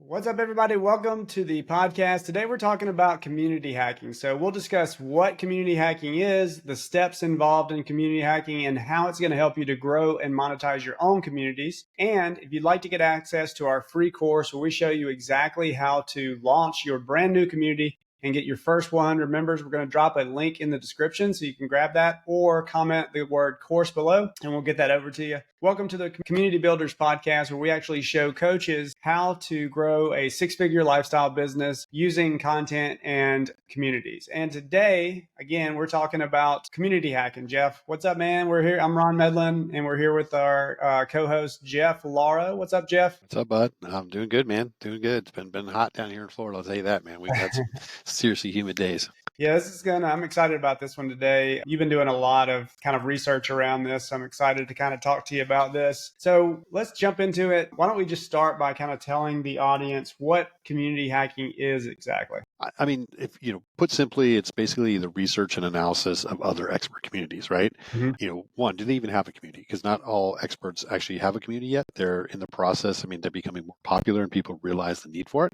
What's up, everybody? Welcome to the podcast. Today, we're talking about community hacking. So we'll discuss what community hacking is, the steps involved in community hacking, and how it's going to help you to grow and monetize your own communities. And if you'd like to get access to our free course where we show you exactly how to launch your brand new community and get your first 100 members, we're going to drop a link in the description so you can grab that or comment the word course below and we'll get that over to you. Welcome to the Community Builders podcast, where we actually show coaches how to grow a six-figure lifestyle business using content and communities. And today, again, we're talking about community hacking. Jeff, what's up, man? We're here. I'm Ron Medlin, and we're here with our co-host, Jeff Lara. What's up, Jeff? What's up, bud? I'm doing good, man. Doing good. It's been hot down here in Florida. I'll tell you that, man. We've had some seriously humid days. Yeah, I'm excited about this one today. You've been doing a lot of kind of research around this. So I'm excited to kind of talk to you about this. So let's jump into it. Why don't we just start by kind of telling the audience what community hacking is exactly? I mean, if put simply, it's basically the research and analysis of other expert communities, right? Mm-hmm. One, do they even have a community? Because not all experts actually have a community yet. They're in the process. I mean, they're becoming more popular and people realize the need for it.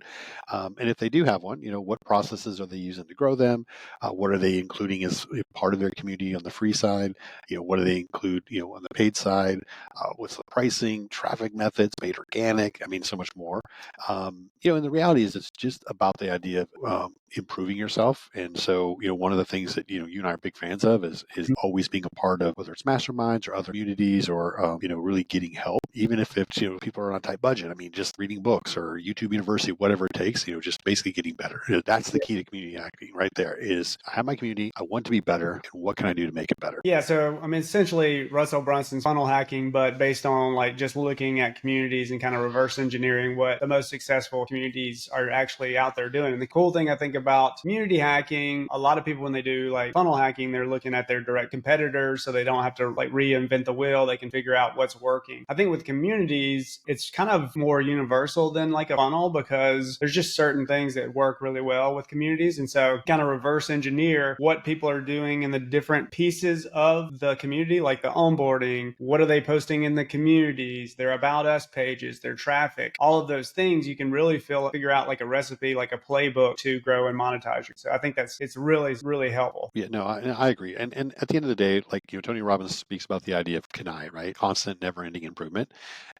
And if they do have one, what processes are they using to grow them? What are they including as part of their community on the free side? What do they include, on the paid side? What's the pricing, traffic methods, paid organic? I mean, so much more. And the reality is it's just about the idea of improving yourself. And so, one of the things that, you and I are big fans of is always being a part of, whether it's masterminds or other communities or, really getting help, even if it's, people are on a tight budget. I mean, just reading books or YouTube University, whatever it takes, just basically getting better. That's the key to community hacking right there is I have my community. I want to be better. And what can I do to make it better? Yeah. So, I mean, essentially Russell Brunson's funnel hacking, but based on like just looking at communities and kind of reverse engineering what the most successful communities are actually out there doing. And the cool thing I think about community hacking, a lot of people, when they do like funnel hacking, they're looking at their direct competitors so they don't have to like reinvent the wheel. They can figure out what's working. I think with communities, it's kind of more universal than like a funnel because there's just certain things that work really well with communities. And so kind of reverse engineer what people are doing in the different pieces of the community, like the onboarding, what are they posting in the communities, their about us pages, their traffic, all of those things. You can really figure out like a recipe, like a playbook to grow and monetize. So I think it's really, really helpful. Yeah, no, I agree. And at the end of the day, like, Tony Robbins speaks about the idea of CANI, right? Constant, never-ending improvement.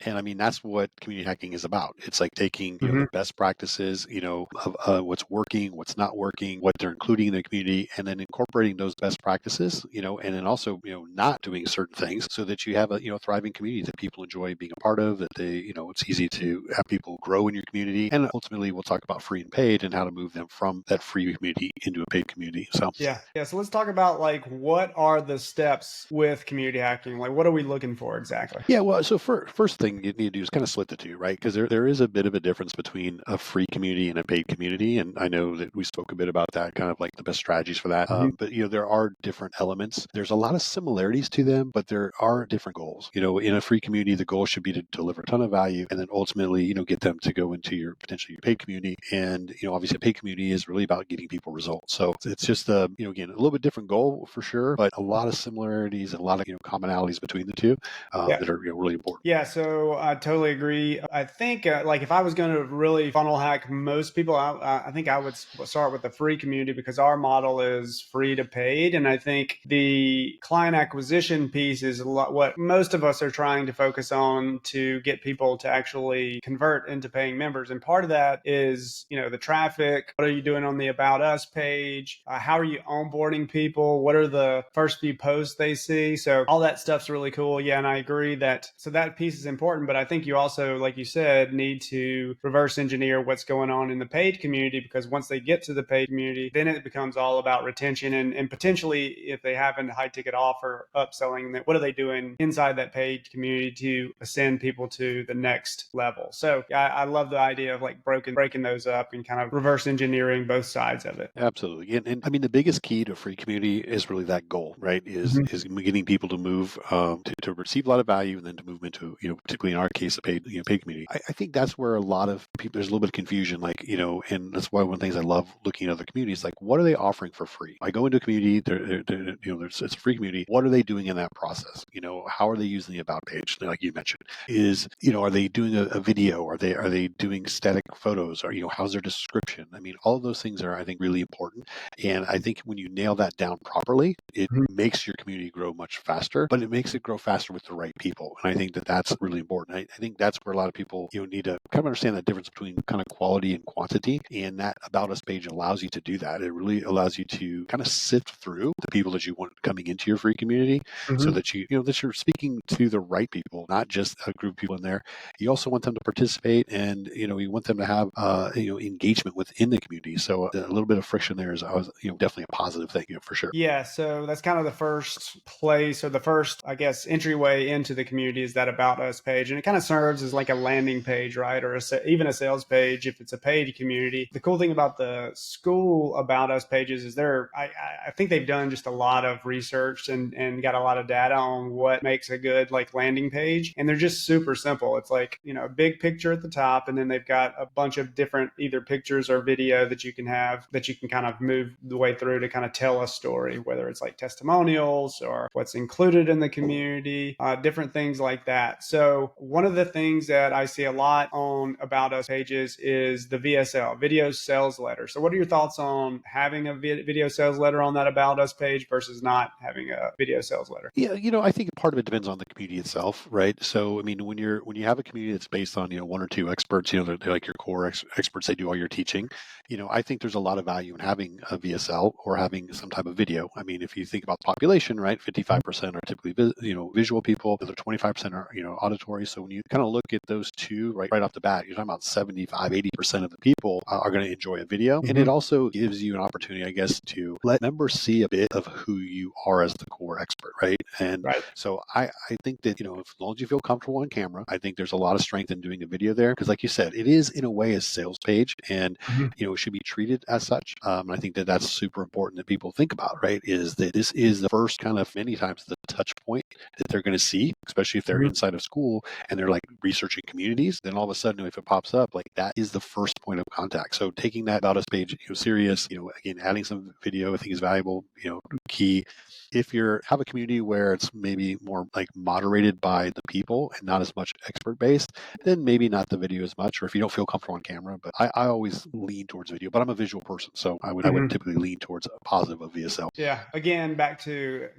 And I mean, that's what community hacking is about. It's like taking, the best practices, of what's working, what's not working, what they're including in the community, and then incorporating those best practices, and then also, not doing certain things so that you have a, thriving community that people enjoy being a part of, that they, it's easy to have people grow in your community. And ultimately, we'll talk about free and paid and how to move them from that free community into a paid community. So yeah. So let's talk about like what are the steps with community hacking? Like, what are we looking for exactly? Yeah, well, so first thing you need to do is kind of split the two, right? Because there is a bit of a difference between a free community and a paid community, and I know that we spoke a bit about that, kind of like the best strategies for that. But there are different elements. There's a lot of similarities to them, but there are different goals. In a free community, the goal should be to deliver a ton of value, and then ultimately, get them to go into your potentially your paid community. And obviously, a paid community is really about getting people results. So it's just again, a little bit different goal for sure, but a lot of similarities and a lot of commonalities between the two that are really important. Yeah, so I totally agree. I think like if I was going to really funnel hack most people, I think I would start with the free community because our model is free to paid. And I think the client acquisition piece is a lot what most of us are trying to focus on to get people to actually convert into paying members. And part of that is, the traffic. What are you doing on the About Us page? How are you onboarding people? What are the first few posts they see? So all that stuff's really cool. Yeah, and I agree that piece is important, but I think you also, like you said, need to reverse engineer what's going on in the paid community, because once they get to the paid community, then it becomes all about retention and potentially if they have a high ticket offer, upselling that. What are they doing inside that paid community to ascend people to the next level? So I love the idea of like breaking those up and kind of reverse engineering hearing both sides of it. Absolutely. And I mean, the biggest key to a free community is really that goal, right? Is Mhm. is getting people to move to receive a lot of value and then to move into, particularly in our case, a paid community. I think that's where a lot of people, there's a little bit of confusion, like, and that's why one of the things I love looking at other communities, like, what are they offering for free? I go into a community, it's a free community. What are they doing in that process? How are they using the about page? Like you mentioned, are they doing a video? Are they doing static photos? Or, how's their description? I mean, all of those things are, I think, really important. And I think when you nail that down properly, it Mhm. makes your community grow much faster, but it makes it grow faster with the right people. And I think that that's really important. I think that's where a lot of people, need to kind of understand the difference between kind of quality and quantity. And that About Us page allows you to do that. It really allows you to kind of sift through the people that you want coming into your free community, so Mhm. that that you're speaking to the right people, not just a group of people in there. You also want them to participate, and you want them to have engagement within the community. So a little bit of friction there is always, definitely a positive thing, for sure. Yeah, so that's kind of the first place, or the first, I guess, entryway into the community is that About Us page. And it kind of serves as like a landing page, right? Or even a sales page if it's a paid community. The cool thing about the Skool About Us pages is I think they've done just a lot of research and got a lot of data on what makes a good like landing page. And they're just super simple. It's like, a big picture at the top, and then they've got a bunch of different either pictures or video that you can have that you can kind of move the way through to kind of tell a story, whether it's like testimonials or what's included in the community, different things like that. So one of the things that I see a lot on About Us pages is the VSL, video sales letter. So what are your thoughts on having a video sales letter on that About Us page versus not having a video sales letter? Yeah, I think part of it depends on the community itself, right? So, I mean, when you have a community that's based on one or two experts, they're like your core experts, they do all your teaching. I think there's a lot of value in having a VSL or having some type of video. I mean, if you think about the population, right, 55% are typically visual people, the other 25% are auditory. So when you kind of look at those two right off the bat, you're talking about 75, 80% of the people are going to enjoy a video, and it Mm-hmm. also gives you an opportunity, I guess, to let members see a bit of who you are as the core expert, right? And Right. so I think that, as long as you feel comfortable on camera, I think there's a lot of strength in doing a video there. Because like you said, it is in a way a sales page, and, Mm-hmm. it should be treated as such. And I think that that's super important that people think about, right? Is that this is the first kind of many times the touch point that they're going to see, especially if they're Mm-hmm. inside of school and they're like researching communities. Then all of a sudden, if it pops up, like that is the first point of contact. So taking that About Us page, serious, again, adding some video, I think is valuable, key. If you have a community where it's maybe more like moderated by the people and not as much expert based, then maybe not the video as much, or if you don't feel comfortable on camera. But I always lean towards video, but I'm a visual person, so I would Mm-hmm. typically lean towards a positive of VSL. Yeah. Again,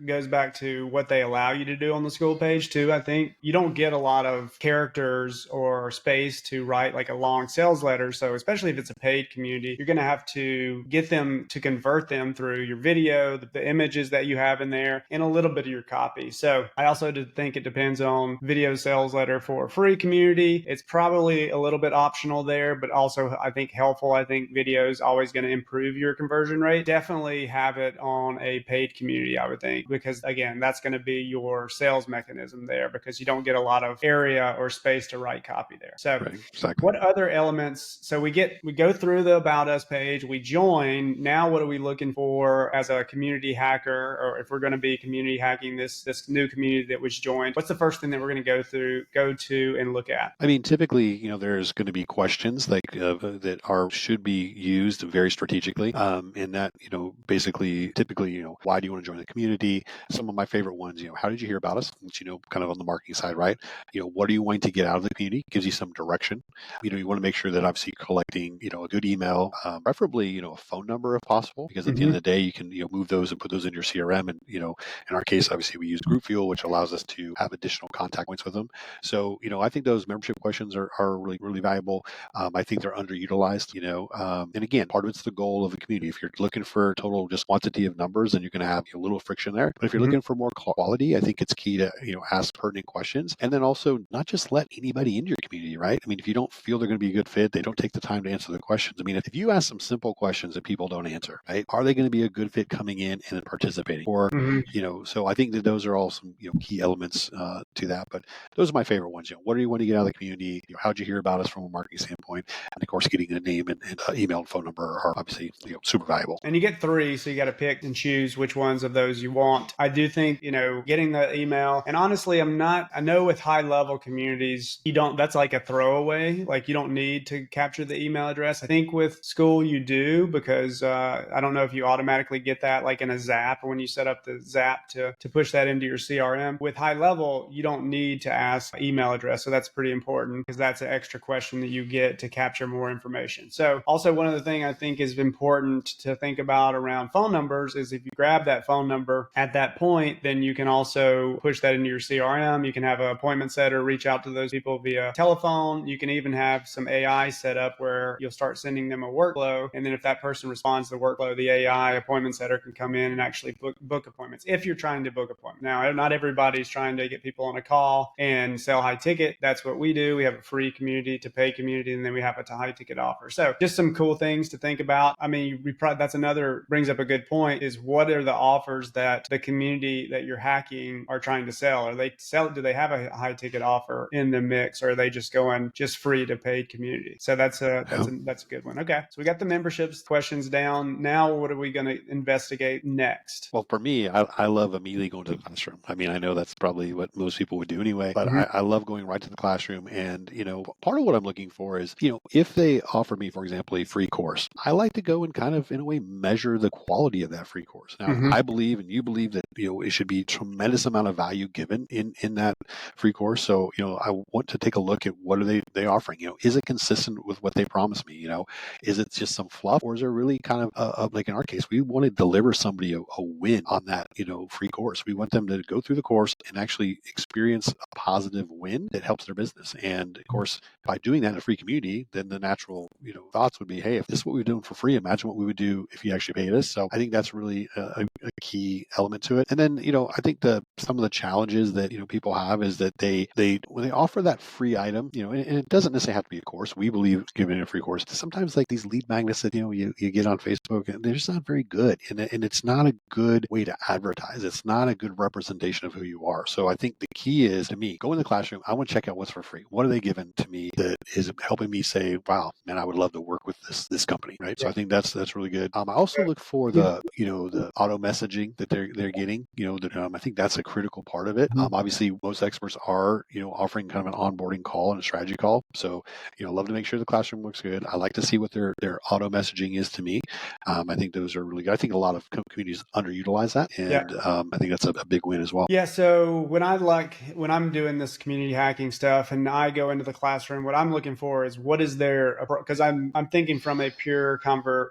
goes back to what they allow you to do on the Skool page too. I think you don't get a lot of characters or space to write like a long sales letter. So especially if it's a paid community, you're going to have to get them to convert them through your video, the images that you have in there, and a little bit of your copy. So I also think it depends on video sales letter for a free community. It's probably a little bit optional there, but also I think helpful. I think video is always going to improve your conversion rate. Definitely have it on a paid community, I would think, because again, that's going to be your sales mechanism there because you don't get a lot of area or space to write copy there. So Right, exactly. what other elements? So we go through the About Us page, we join. Now, what are we looking for as a community hacker, or if we're going to be community hacking this new community that was joined? What's the first thing that we're going to go to, and look at? I mean, typically, there's going to be questions like that should be used very strategically, and that basically, typically, why do you want to join the community? Some of my favorite ones, how did you hear about us? Which, kind of on the marketing side, right? What are you wanting to get out of the community? Gives you some direction. You want to make sure that obviously collecting, a good email, preferably, a phone number if possible, because at the end Mm-hmm. of the day, you can move those and put those in your CRM, and in our case, obviously, we use GroupFuel, which allows us to have additional contact points with them. So, I think those membership questions are really, really valuable. I think they're underutilized, and again, part of it's the goal of the community. If you're looking for total just quantity of numbers, then you're going to have a little friction there. But if you're Mm-hmm. looking for more quality, I think it's key to, ask pertinent questions, and then also not just let anybody into your community, right? I mean, if you don't feel they're going to be a good fit, they don't take the time to answer the questions. I mean, if you ask some simple questions that people don't answer, right? Are they going to be a good fit coming in and participating. Or, Mhm. so I think that those are all some, key elements to that. But those are my favorite ones. What do you want to get out of the community? How'd you hear about us from a marketing standpoint? And of course, getting a name and email and phone number are obviously, super valuable. And you get three, so you got to pick and choose which ones of those you want. I do think, getting the email, and honestly, I know with high level communities, that's like a throwaway. Like you don't need to capture the email address. I think with Skool, you do, because I don't know if you automatically get that like in a Zap, or when you set up the Zap to push that into your CRM. With high level, you don't need to ask email address. So that's pretty important, because that's an extra question that you get to capture more information. So also one of the things I think is important to think about around phone numbers is if you grab that phone number at that point, then you can also push that into your CRM. You can have an appointment setter reach out to those people via telephone. You can even have some AI set up where you'll start sending them a workflow. And then if that person responds to the workflow, the AI appointment setter can come in and actually book appointments if you're trying to book appointments. Now, not everybody's trying to get people on a call and sell high ticket. That's what we do. We have a free community to pay community, and then we have a high ticket offer. So just some cool things to think about. I mean, that's another brings up a good point, is what are the offers that the community that you're hacking are trying to sell? Do they have a high ticket offer in the mix, or are they just going just free to paid community? So that's a good one. Okay. So we got the memberships questions down. Now what are we going to investigate next? Well, for me, I love immediately going to the classroom. I mean, I know that's probably what most people would do anyway, but I love going right to the classroom. And, part of what I'm looking for is, if they offer me, for example, a free course, I like to go and kind of, in a way, measure the quality of that free course. Now, I believe, and you believe, that, it should be a tremendous amount of value given in that free course. So, I want to take a look at what are they offering? Is it consistent with what they promised me? Is it just some fluff, or is there really kind of, like in our case, we want to deliver somebody a win on that, free course. We want them to go through the course and actually experience a positive win that helps their business. And of course, by doing that in a free community, then the natural, thoughts would be, hey, if this is what we're doing for free, imagine what we would do if you actually paid us. So I think that's really a key element to it. And then, I think some of the challenges that, people have is that they when they offer that free item, and it doesn't necessarily have to be a course. We believe giving a free course. Sometimes like these lead magnets that, you get on Facebook, and they're just not very good. And it's not a good way to advertise. It's not a good representation of who you are. So I think the key is, to me, go in the classroom. I want to check out what's for free. What are they giving to me that is helping me say, wow, man, I would love to work with this company, right? So I think that's really good. I also look for the auto messaging that they're getting. I think that's a critical part of it. Obviously, most experts are offering kind of an onboarding call and a strategy call. So love to make sure the classroom looks good. I like to see what their auto messaging is to me. I think those are really good. I think a lot of communities underutilize that, and I think that's a big win as well. Yeah. So when I'm doing this community hacking stuff and I go into the classroom, what I'm looking for is what is their, because I'm thinking from a pure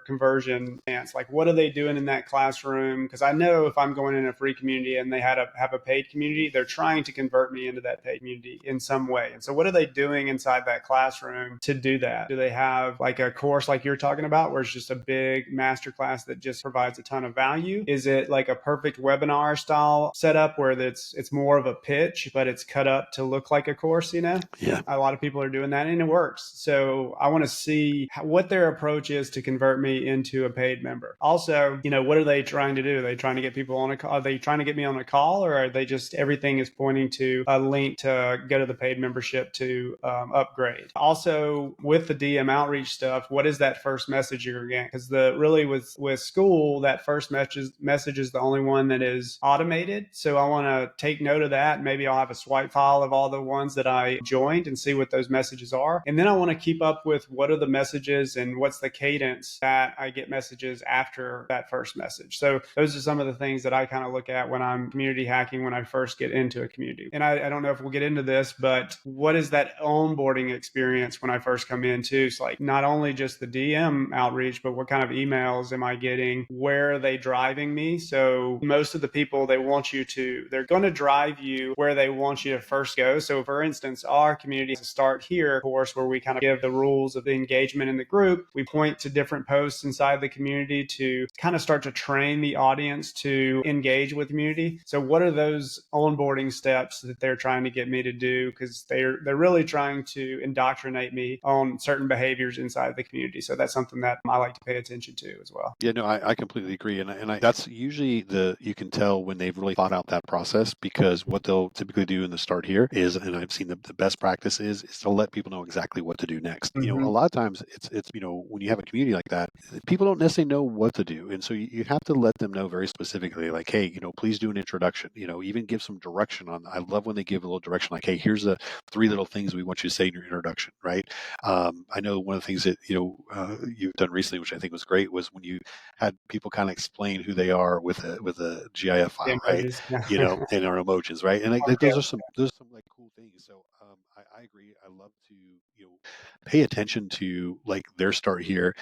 conversion stance. Like, what are they doing in that classroom? Because I know if I'm going in a free community and they have a paid community, they're trying to convert me into that paid community in some way. And so what are they doing inside that classroom to do that? Do they have like a course like you're talking about, where it's just a big masterclass that just provides a ton of value? Is it like a perfect webinar style setup where it's more of a pitch, but it's cut up to look like a course? Yeah. A lot of people are doing that, and it works. So I want to see what their approach is to convert me into a paid member. Also, what are they trying to do? Are they trying to get people on a call? Are they trying to get me on a call, or are they just, everything is pointing to a link to go to the paid membership to upgrade? Also, with the DM outreach stuff, what is that first message you're getting? Because really with Skool, that first message is the only one that is automated. So I want to take note of that. Maybe I'll have a swipe file of all the ones that I joined and see what those messages are. And then I want to keep up with what are the messages and what's the cadence that I get messages after that first message. So those are some of the things that I kind of look at when I'm community hacking, when I first get into a community. And I don't know if we'll get into this, but what is that onboarding experience when I first come in too? So like not only just the DM outreach, but what kind of emails am I getting? Where are they driving me? So most of the people, they're going to drive you where they want you to first go. So for instance, our community has a Start Here course where we kind of give the rules of the engagement in the group. We point to different posts inside the community to kind of start to train the audience to engage with community. So what are those onboarding steps that they're trying to get me to do? Because they're really trying to indoctrinate me on certain behaviors inside the community. So that's something that I like to pay attention to as well. Yeah, no, I completely agree. And that's usually you can tell when they've really thought out that process, because what they'll typically do in the start here is, and I've seen the best practice is to let people know exactly what to do next. A Hmm. lot of times it's when you have a community like that, people don't necessarily know what to do, and so you have to let them know very specifically, like, hey, please do an introduction. Even give some direction on. I love when they give a little direction, like, hey, here's the three little things we want you to say in your introduction, right? I know one of the things that you've done recently, which I think was great, was when you had people kind of explain who they are with a GIF The file, right? emojis. Yeah. And our emojis, right? And like Yeah. those are some like cool things. So I agree. I love to pay attention to like their start here.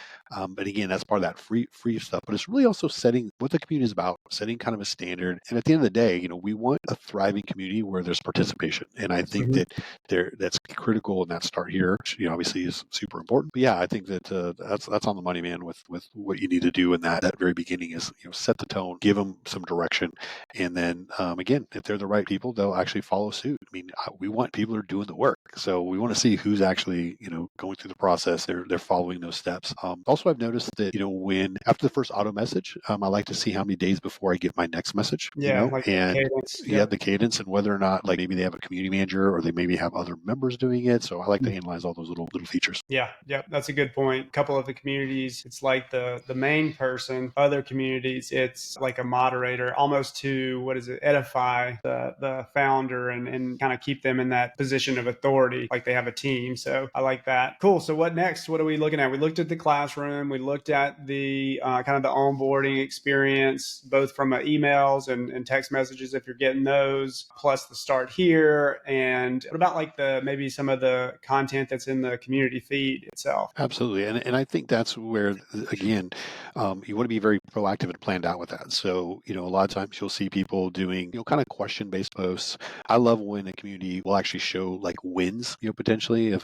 But again, that's part of that free stuff. But it's really also setting what the community is about, setting kind of a standard. And at the end of the day, we want a thriving community where there's participation. And I think Mhm. that that's critical in that start here, which obviously is super important. But yeah, I think that that's on the money, man. With what you need to do in that very beginning is set the tone, give them some direction, and then again, if they're the right people, they'll actually follow suit. I mean, we want people who are doing the work, so we want to see who's actually going through the process. They're following those steps. Also, I've noticed that when after the first auto message, I like to see how many days before I get my next message. Yeah, like the And cadence. yeah, Yep. the cadence, and whether or not like maybe they have a community manager or they maybe have other members doing it. So I like to analyze all those little features. Yeah, yep, that's a good point. A couple of the communities, it's like the main person. Other communities, it's like a moderator, almost to what is it, edify the founder and kind of keep them in that position of authority, like they have a team. So I like that. Cool. So what next? What are we looking at? We looked at the classroom. We looked at the kind of the onboarding experience, both from emails and text messages if you're getting those, plus the start here. And what about like maybe some of the content that's in the community feed itself? Absolutely. And I think that's where, again, you want to be very proactive and planned out with that. So, a lot of times you'll see people doing, kind of question-based posts. I love when a community will actually show like wins, potentially of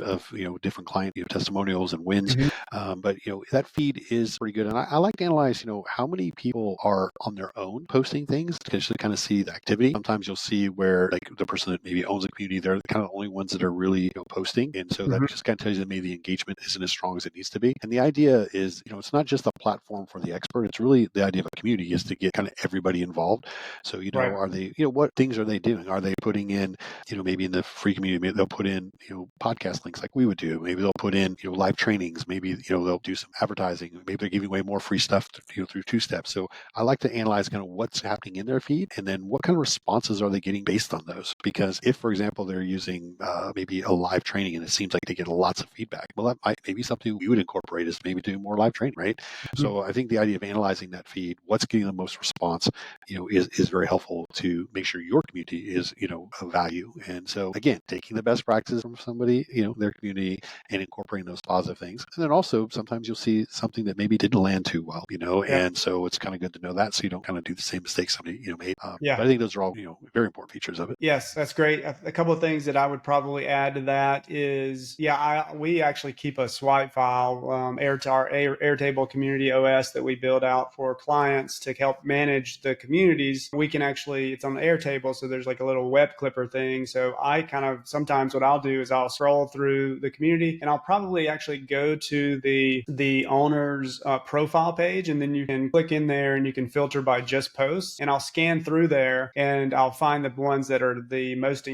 different client, testimonials and wins. Mhm. But, that feed is pretty good. And I like to analyze, how many people are on their own posting things to actually kind of see the activity. Sometimes you'll see where like the person that maybe owns a community, they're kind of the only ones that are really, posting. And so that Mhm. just kind of tells you that maybe the engagement isn't as strong as it needs to be. And the idea is, it's not just a platform for the expert. It's really the idea of a community is to get kind of everybody involved. So, Right. are they, what things are they doing? Are they putting in, maybe in the free community, maybe they'll put in, podcast links like we would do. Maybe they'll put in, live trainings. Maybe, they'll do some advertising. Maybe they're giving away more free stuff, through two steps. So I like to analyze kind of what's happening in their feed and then what kind of responses are they getting based on those. Because if, for example, they're using maybe a live training and it seems like they get lots of feedback, well, that might maybe something we would incorporate is maybe do more live training, right? Mhm. So I think the idea of analyzing that feed, what's getting the most response, is very helpful to make sure your community is, of value. And so again, taking the best practices from somebody, their community and incorporating those positive things. And then also sometimes you'll see something that maybe didn't land too well, Yeah. and so it's kind of good to know that so you don't kind of do the same mistakes somebody, made. Yeah. But I think those are all, very important features of it. Yes, that's great. A couple of things that I would probably add to that is, yeah, we actually keep a swipe file, our Airtable community OS that we build out for clients to help manage the communities. We can actually, it's on Airtable, so there's like a little web clipper thing. So I kind of sometimes what I'll do is I'll scroll through the community and I'll probably actually go to the owner's profile page, and then you can click in there and you can filter by just posts, and I'll scan through there and I'll find the ones that are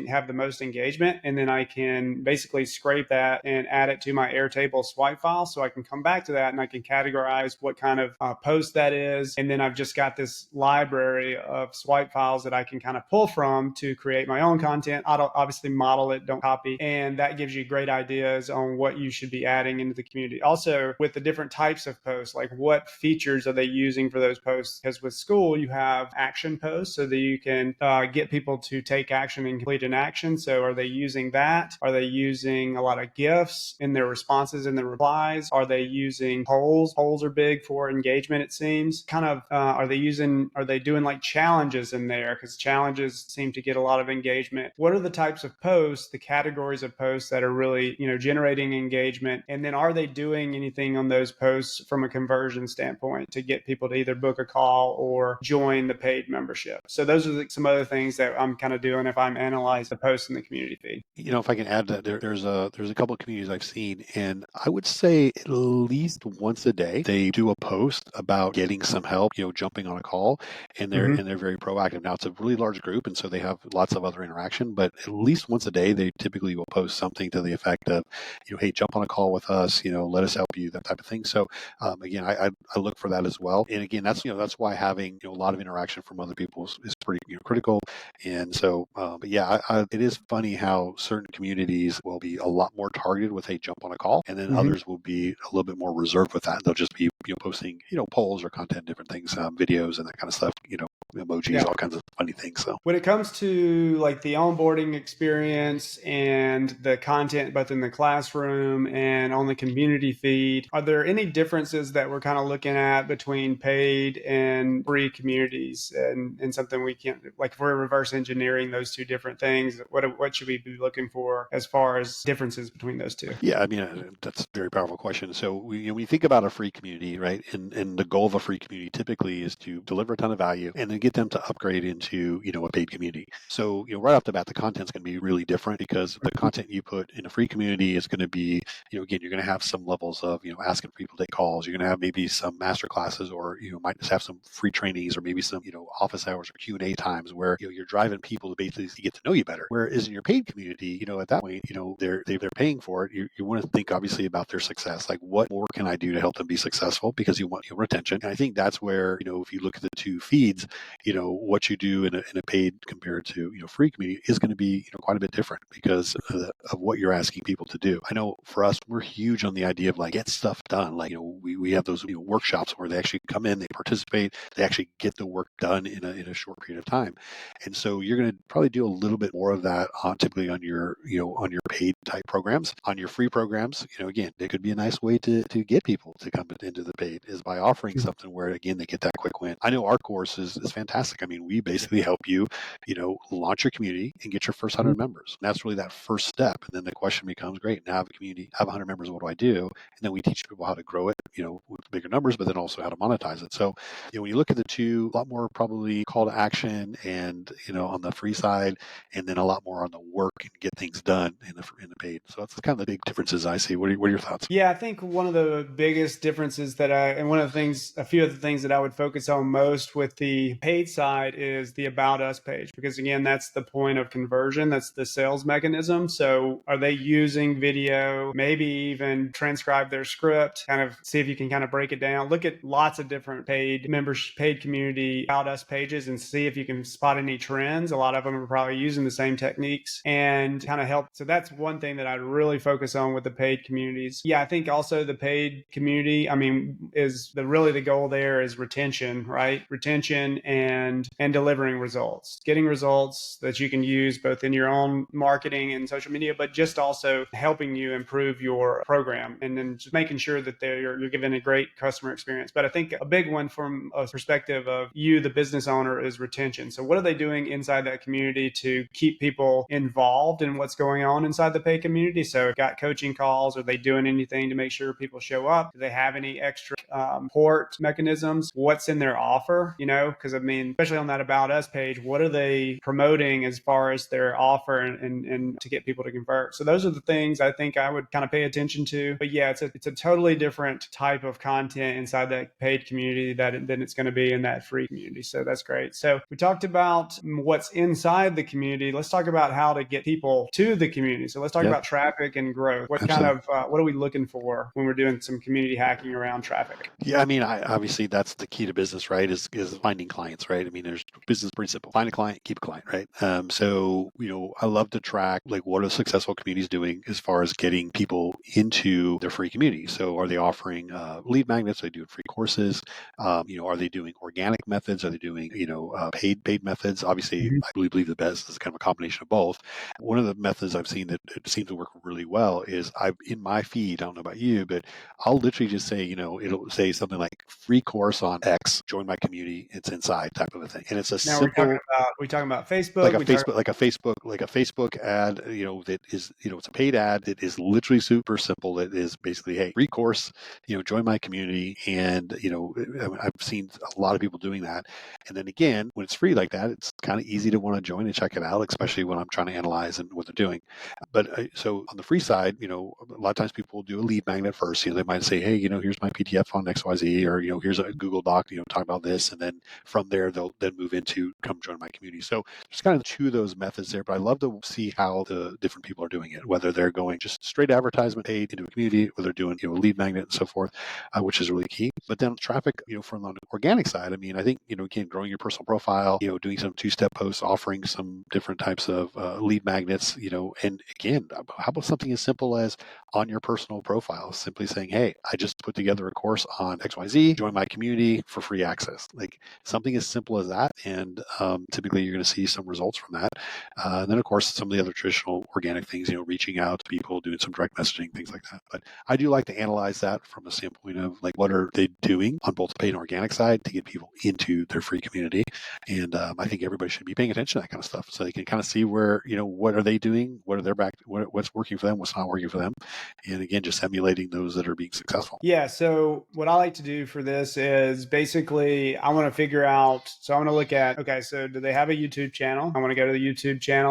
have the most engagement, and then I can basically scrape that and add it to my Airtable swipe file, so I can come back to that and I can categorize what kind of post that is, and then I've just got this library of swipe files that I can kind of pull from to create my own content. I don't obviously model it, don't copy, and that gives you great ideas on what you should be adding into the community. Also, with the different types of posts, like what features are they using for those posts? Because with Skool, you have action posts so that you can get people to take action and complete an action. So are they using that? Are they using a lot of GIFs in their responses and their replies? Are they using polls? Polls are big for engagement, it seems. Kind of, are they doing like challenges in there, because challenges seem to get a lot of engagement. What are the types of posts, the categories of posts that are really, generating engagement? And then are they doing anything on those posts from a conversion standpoint to get people to either book a call or join the paid membership? So those are some other things that I'm kind of doing if I'm analyzing the posts in the community feed. If I can add that, there's a couple of communities I've seen, and I would say at least once a day they do a post about getting some help, jumping on a call, and they're very proactive. Now it's a really large group, and so they have lots of other interaction, but at least once a day they typically will post something to the effect of, hey, jump on a call with us, let us help you, that type of thing. So again, I look for that as well, and again, that's why having a lot of interaction from other people is pretty critical. And so, but yeah, it is funny how certain communities will be a lot more targeted with a jump on a call, and then others will be a little bit more reserved with that. They'll just be posting polls or content, different things, videos and that kind of stuff, emojis, all kinds of funny things. So when it comes to like the onboarding experience and the content both in the classroom and on the community feed, are there any differences that we're kind of looking at between paid and free communities, and something we can't, like if we're reverse engineering those two different things, what should we be looking for as far as differences between those two? Yeah, I mean, that's a very powerful question. So when you think about a free community, right, and the goal of a free community typically is to deliver a ton of value and then get them to upgrade into, a paid community. So, right off the bat, the content's going to be really different, because the content you put in a free community is going to be, again, you're going to have some levels of, asking people to take calls. You're going to have maybe some master classes, or, might just have some free trainings, or maybe some, office hours or Q&A times where, you're driving people to basically get to know you better. Whereas in your paid community, at that point, they're paying for it. You want to think obviously about their success. Like, what more can I do to help them be successful? Because you want retention. And I think that's where, if you look at the two feeds, what you do in a paid compared to, free community is going to be, quite a bit different because of what you're asking people to do. I know for us, we're huge on the idea of like, get stuff done. Like, we have those, workshops where they actually come in, they participate, they actually get the work done in a short period of time. And so you're going to probably do a little bit more of that typically on your, on your paid type programs. On your free programs, again, it could be a nice way to get people to come into the paid, is by offering something where, again, they get that quick win. I know our course is fantastic. I mean, we basically help you, launch your community and get your first 100 members. And that's really that first step. And then the question becomes, great, now I have a community, I have 100 members, what do I do? And then we teach people how to grow it, with bigger numbers, but then also how to monetize it. So, when you look at the two, a lot more probably call to action and, on the free side, and then a lot more on the work and get things done in the paid. So that's kind of the big differences I see. What are your thoughts? Yeah, I think one of the biggest differences and one of the things, a few of the things that I would focus on most with the paid side is the About Us page, because again, that's the point of conversion. That's the sales mechanism. So are they using video, maybe even transcribe their script, kind of see if you can kind of break it down. Look at lots of different paid community About Us pages and see if you can spot any trends. A lot of them are probably using the same techniques and kind of help. So that's one thing that I'd really focus on with the paid communities. Yeah, I think also the paid community, I mean, is really the goal there is retention, right? Retention and delivering results, getting results that you can use both in your own marketing and social media, but just also helping you improve your program, and then just making sure that you're giving a great customer experience. But I think a big one from a perspective of you, the business owner, is retention. So what are they doing inside that community to keep people involved in what's going on inside the paid community? So got coaching calls. Are they doing anything to make sure people show up? Do they have any extra support mechanisms? What's in their offer? Because I mean, especially on that About Us page, what are they promoting as far as their offer and to get people to convert? So those are the things I think I would kind of pay attention to. But yeah, it's a totally different type of content inside that paid community than it's going to be in that free community. So that's great. So we talked about what's inside the community. Let's talk about how to get people to the community. So let's talk about traffic and growth. What kind of what are we looking for when we're doing some community hacking around traffic? Yeah, I mean, obviously that's the key to business, right? Is finding clients, right? I mean, there's business pretty simple: find a client, keep a client, right? So I love to track like what are successful communities doing as far as getting people into their free community. So are they offering lead magnets? Are they doing free courses? Are they doing organic methods? Are they doing paid methods? Obviously, I believe the best is kind of a combination of both. One of the methods I've seen that it seems to work really well is in my feed, I don't know about you, but I'll literally just say, it'll say something like free course on X, join my community. magnets inside type of a thing. And it's a Now simple, we're talking about Facebook. like a Facebook ad, that is, it's a paid ad that is literally super simple. It is basically, hey, free course, join my community. And, I've seen a lot of people doing that. And then again, when it's free like that, it's kind of easy to want to join and check it out, especially when I'm trying to analyze and what they're doing. But so on the free side, a lot of times people will do a lead magnet first. They might say, hey, here's my PDF on XYZ, or, here's a Google Doc, talk about this. And then from there, they'll then move into come join my community. So there's kind of two of those methods there, but I love to see how the different people are doing it, whether they're going just straight advertisement paid into a community, or they're doing, lead magnet and so forth, which is really key. But then traffic, from the organic side, I think, again, growing your personal profile, doing some two-step posts, offering some different types of lead magnets, and again, how about something as simple as on your personal profile, simply saying, hey, I just put together a course on XYZ, join my community for free access. Like something as simple as that. And typically you're going to see some results from that. And then, of course, some of the other traditional organic things, reaching out to people, doing some direct messaging, things like that. But I do like to analyze that from a standpoint of like, what are they doing on both the paid and organic side to get people into their free community? And I think everybody should be paying attention to that kind of stuff, so they can kind of see where, what are they doing? What are their what's working for them? What's not working for them? And again, just emulating those that are being successful. Yeah. So what I like to do for this is basically I want to figure out. So I want to look at, okay, so do they have a YouTube channel? I want to go to the YouTube channel.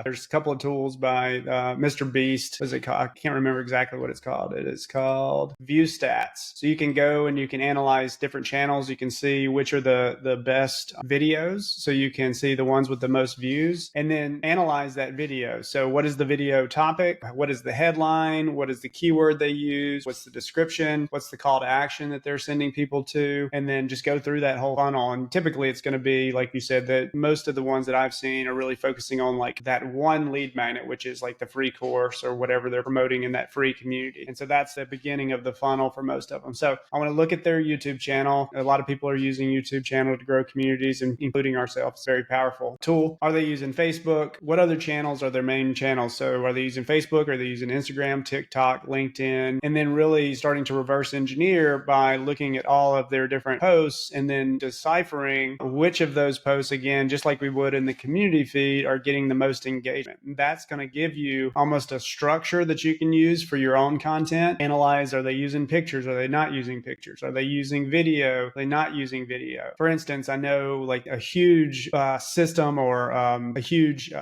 There's a couple of tools by Mr. Beast. What is it called? I can't remember exactly what it's called. It is called View Stats. So you can go and you can analyze different channels. You can see which are the best videos. So you can see the ones with the most views and then analyze that video. So what is the video topic? What is the headline? What is the keyword they use? What's the description? What's the call to action that they're sending people to? And then just go through that whole funnel. And typically it's going to be, like you said, that most of the ones that I've seen are really focusing on like that one lead magnet, which is like the free course or whatever they're promoting in that free community. And so that's the beginning of the funnel for most of them. So I want to look at their YouTube channel. A lot of people are using YouTube channel to grow communities, and including ourselves. It's a very powerful tool. Are they using Facebook? What other channels are their main channels? So are they using Facebook? Are they using Instagram, TikTok, LinkedIn? And then really starting to reverse engineer by looking at all of their different posts and then deciphering which of those posts, again, just like we would in the community feed, are getting the most engagement. And that's going to give you almost a structure that you can use for your own content. Analyze, are they using pictures? Are they not using pictures? Are they using video? Are they not using video? For instance, I know like a huge system or a huge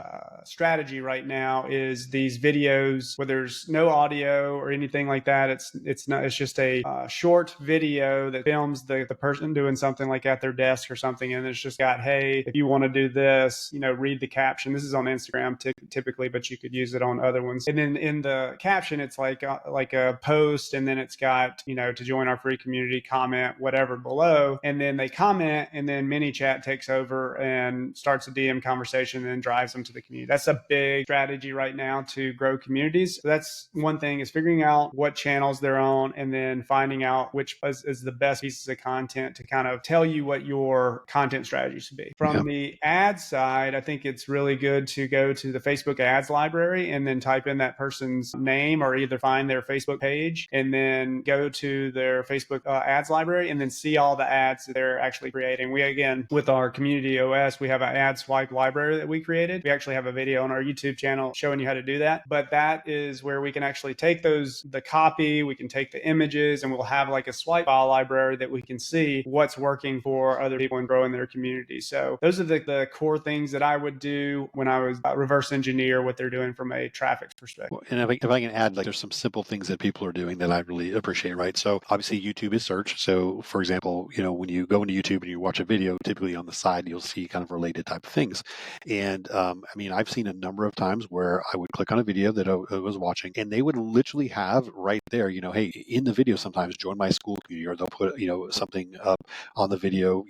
strategy right now is these videos where there's no audio or anything like that. It's just a short video that films the person doing something like at their desk or something, and it's just got, hey, if you want to do this, read the caption. This is on Instagram typically, but you could use it on other ones. And then in the caption, it's like a post, and then it's got, to join our free community, comment whatever below, and then they comment, and then ManyChat takes over and starts a DM conversation and then drives them to the community. That's a big strategy right now to grow communities. So that's one thing, is figuring out what channels they're on and then finding out which is the best pieces of content to kind of tell you what your content strategy should be. From the ad side, I think it's really good to go to the Facebook ads library and then type in that person's name, or either find their Facebook page and then go to their Facebook ads library and then see all the ads that they're actually creating. We, again, with our community OS, we have an ad swipe library that we created. We actually have a video on our YouTube channel showing you how to do that. But that is where we can actually take the copy, we can take the images, and we'll have like a swipe file library that we can see what's working for other people and growing their community. So those are the core things that I would do when I was reverse engineer what they're doing from a traffic perspective. And if I can add, like, there's some simple things that people are doing that I really appreciate, right? So obviously YouTube is search. So for example, when you go into YouTube and you watch a video, typically on the side, you'll see kind of related type of things. And I've seen a number of times where I would click on a video that I was watching, and they would literally have right there, hey, in the video, sometimes join my Skool community, or they'll put, something up on the video,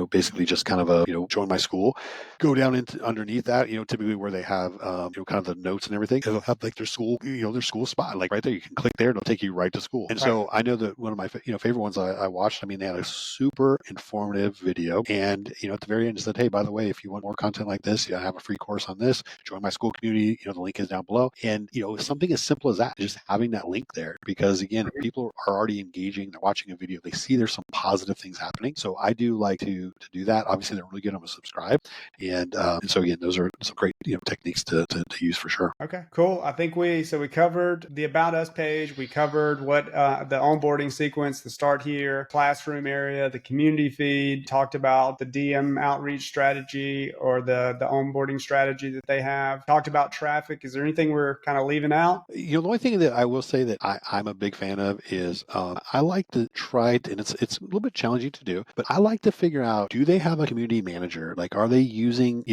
basically just kind of a, join my Skool. Go down into underneath that, typically where they have, kind of the notes and everything, it'll have like their Skool, their Skool spot, like right there. You can click there, it'll take you right to Skool. And so I know that one of my, favorite ones I watched, they had a super informative video. And, at the very end, it said, hey, by the way, if you want more content like this, I have a free course on this, join my Skool community. The link is down below. And, something as simple as that, just having that link there. Because again, if people are already engaging, they're watching a video, they see there's some positive things happening. So I do like to do that. Obviously, they're really good on a subscribe, and so again, those are some great techniques to use for sure. Okay, cool. I think we covered the About Us page. We covered what the onboarding sequence, the start here, classroom area, the community feed. Talked about the DM outreach strategy or the onboarding strategy that they have. Talked about traffic. Is there anything we're kind of leaving out? The only thing that I will say that I'm a big fan of is I like to try to, and it's a little bit challenging to do, but I like to figure out, do they have a community manager? Like, are they using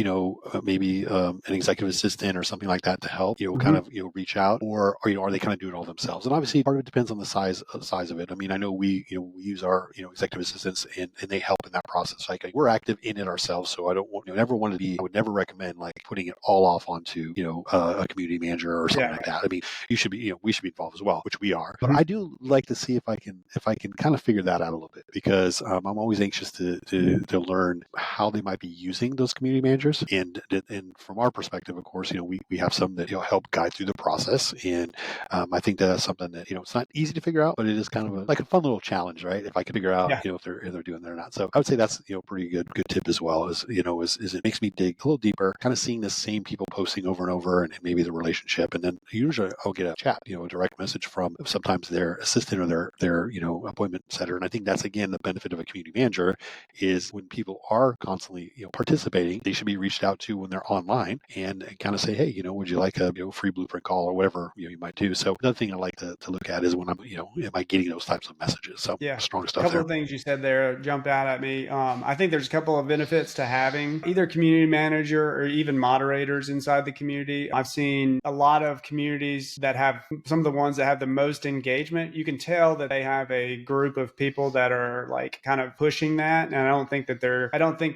maybe an executive assistant or something like that to help kind of reach out, or are they kind of doing it all themselves? And obviously, part of it depends on the size of it. I mean, I know we we use our executive assistants, and they help in that process. Like, we're active in it ourselves, so I don't want never want to be. I would never recommend like putting it all off onto a community manager or something like that. I mean, you should be we should be involved as well, which we are. But I do like to see if I can kind of figure that out a little bit, because I'm always anxious to learn how they might be using those community managers, and from our perspective, of course, we have some that help guide through the process, and I think that's something that it's not easy to figure out, but it is kind of like a fun little challenge, right? If I can figure out if they're doing that or not. So I would say that's pretty good tip as well. Is it makes me dig a little deeper, kind of seeing the same people posting over and over, and maybe the relationship, and then usually I'll get a chat, a direct message from sometimes their assistant or their appointment setter. And I think that's again the benefit of a community manager, is when people are constantly participating, they should be reached out to when they're online, and kind of say, hey, would you like a free blueprint call or whatever you might do. So another thing I like to look at is when I'm am I getting those types of messages? So strong stuff. A couple of things you said there jumped out at me. I think there's a couple of benefits to having either community manager or even moderators inside the community. I've seen a lot of communities that have some of the ones that have the most engagement. You can tell that they have a group of people that are like kind of pushing that. And I don't think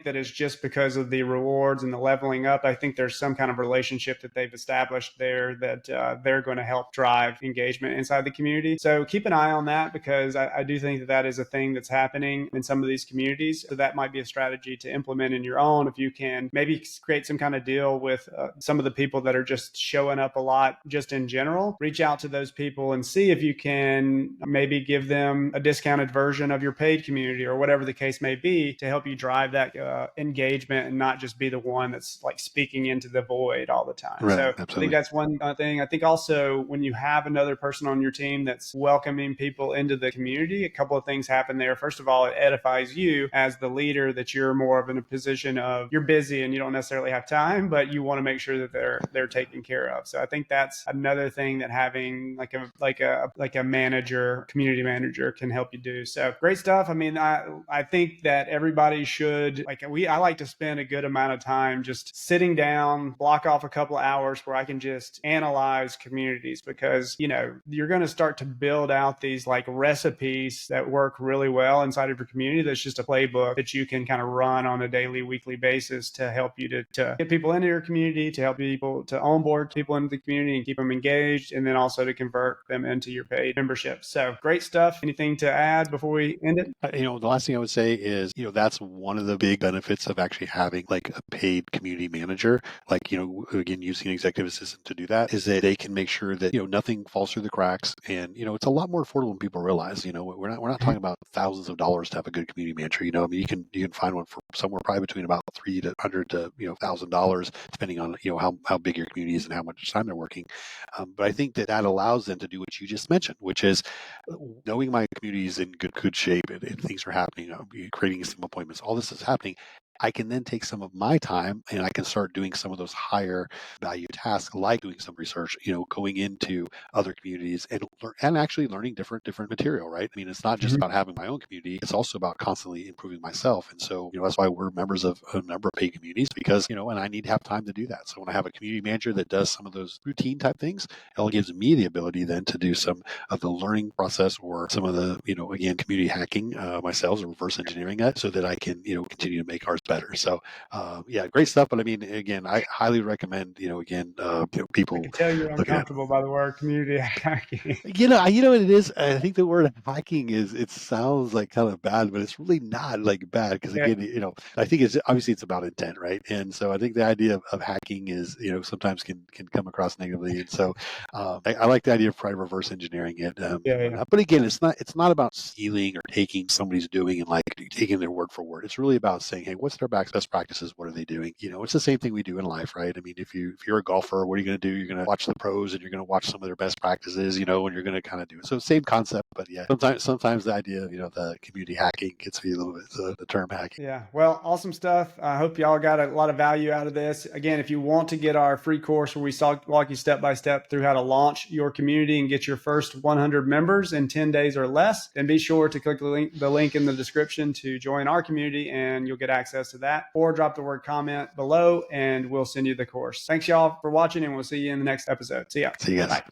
that it's just because of the rewards and the leveling up. I think there's some kind of relationship that they've established there that they're going to help drive engagement inside the community. So keep an eye on that, because I do think that is a thing that's happening in some of these communities. So that might be a strategy to implement in your own. If you can maybe create some kind of deal with some of the people that are just showing up a lot just in general, reach out to those people and see if you can maybe give them a discounted version of your paid community or whatever the case may be, to help you drive that engagement and not just be the one that's like speaking into the void all the time. Right, so absolutely. I think that's one thing. I think also when you have another person on your team that's welcoming people into the community, a couple of things happen there. First of all, it edifies you as the leader that you're more of in a position of you're busy and you don't necessarily have time, but you want to make sure that they're taken care of. So I think that's another thing that having like a manager, community manager, can help you do. So great stuff. I mean, I think that everybody should I like to spend a good amount of time just sitting down, block off a couple of hours where I can just analyze communities, because you're going to start to build out these like recipes that work really well inside of your community. That's just a playbook that you can kind of run on a daily, weekly basis to help you to get people into your community, to help people to onboard people into the community and keep them engaged, and then also to convert them into your paid membership. So great stuff. Anything to add before we end it? The last thing I would say is, that's one of the big benefits of actually having like a paid community manager, like, again, using an executive assistant to do that, is that they can make sure that, nothing falls through the cracks. And, it's a lot more affordable than people realize. We're not talking about thousands of dollars to have a good community manager. I mean, you can find one for somewhere probably between about $300 to $1,000, depending on, how big your community is and how much time they're working. But I think that allows them to do what you just mentioned, which is knowing my community is in good shape, and things are happening, creating some appointments, all this is happening. I can then take some of my time and I can start doing some of those higher value tasks, like doing some research, going into other communities and actually learning different material, right? I mean, it's not just about having my own community, it's also about constantly improving myself. And so, that's why we're members of a number of paid communities, because, and I need to have time to do that. So when I have a community manager that does some of those routine type things, it gives me the ability then to do some of the learning process, or some of the, again, community hacking myself, or reverse engineering that, so that I can, continue to make our better. So yeah, great stuff. But I mean, again, I highly recommend, again, I people can tell you're looking at. uncomfortable by the word community hacking. You know what it is. I think the word hacking is. It sounds like kind of bad, but it's really not like bad because Yeah, again, I think it's obviously it's about intent, right? And so I think the idea of hacking is, sometimes can come across negatively. And so I like the idea of probably reverse engineering it and yeah, whatnot. But again, it's not about stealing or taking somebody's doing and like taking their word for word. It's really about saying, hey, what's their best practices? What are they doing? It's the same thing we do in life, right? I mean, if you're a golfer, what are you going to do? You're going to watch the pros and you're going to watch some of their best practices, and you're going to kind of do it. So same concept, but yeah, sometimes the idea of the community hacking gets me a little bit. The term hacking. Yeah. Well, awesome stuff. I hope y'all got a lot of value out of this. Again, if you want to get our free course where we walk you step by step through how to launch your community and get your first 100 members in 10 days or less, then be sure to click the link in the description to join our community and you'll get access to that, or drop the word comment below and we'll send you the course. Thanks y'all for watching and we'll see you in the next episode. See ya. See you guys. Bye.